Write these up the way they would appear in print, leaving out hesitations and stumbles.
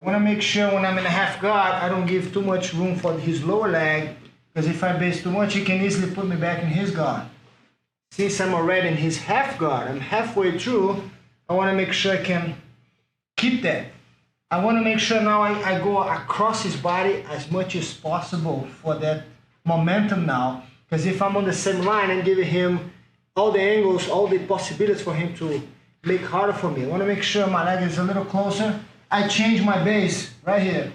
I want to make sure when I'm in a half guard, I don't give too much room for his lower leg, because if I base too much, he can easily put me back in his guard. Since I'm already in his half guard, I'm halfway through, I want to make sure I can keep that. I want to make sure now I go across his body as much as possible for that momentum now, because if I'm on the same line, I'm giving him all the angles, all the possibilities for him to make harder for me. I want to make sure my leg is a little closer. I change my base right here.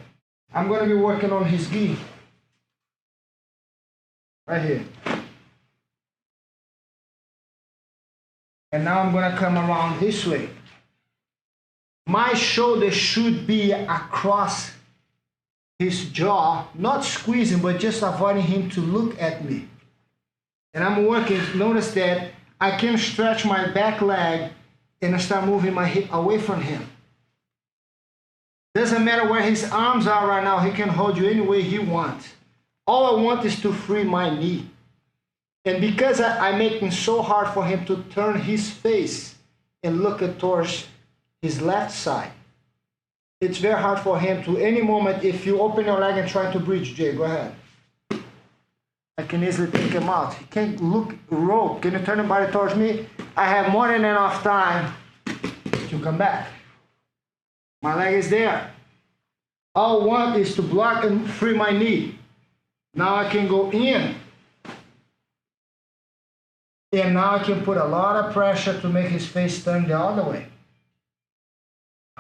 I'm going to be working on his gi. Right here. And now I'm going to come around this way. My shoulder should be across his jaw, not squeezing, but just avoiding him to look at me. And I'm working, notice that I can stretch my back leg and I start moving my hip away from him. Doesn't matter where his arms are right now, he can hold you any way he wants. All I want is to free my knee. And because I'm making so hard for him to turn his face and look towards his left side, it's very hard for him to, any moment, if you open your leg and try to bridge, Jay, go ahead. I can easily take him out. He can't look, rope. Can you turn your body towards me? I have more than enough time to come back. My leg is there. All I want is to block and free my knee. Now I can go in. And now I can put a lot of pressure to make his face turn the other way.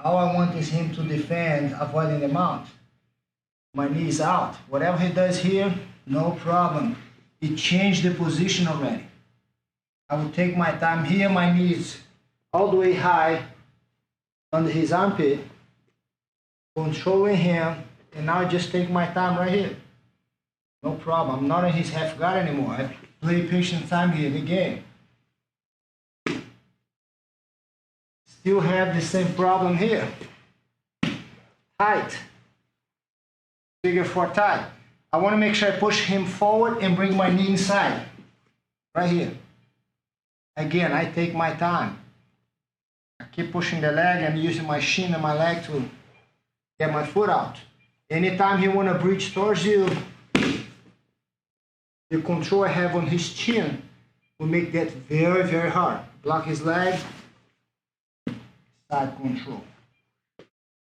All I want is him to defend, avoiding the mount. My knee is out. Whatever he does here, no problem. He changed the position already. I will take my time here, my knees all the way high under his armpit, controlling him, and now I just take my time right here. No problem. I'm not in his half guard anymore. I play patient time here in the game. Still have the same problem here. Tight. Figure 4 tight. I want to make sure I push him forward and bring my knee inside. Right here. Again, I take my time. I keep pushing the leg and using my shin and my leg to get my foot out. Anytime he want to bridge towards you, the control I have on his chin will make that very, very hard. Block his leg, side control.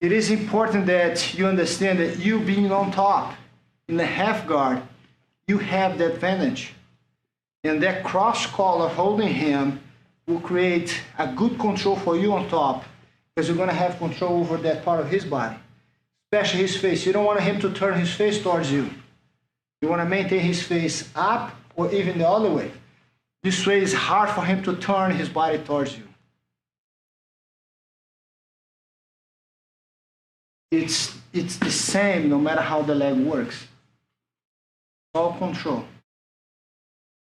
It is important that you understand that you being on top in the half guard, you have the advantage. And that cross collar holding him will create a good control for you on top, because you're going to have control over that part of his body, especially his face. You don't want him to turn his face towards you. You want to maintain his face up or even the other way. This way it's hard for him to turn his body towards you. It's the same no matter how the leg works. All control.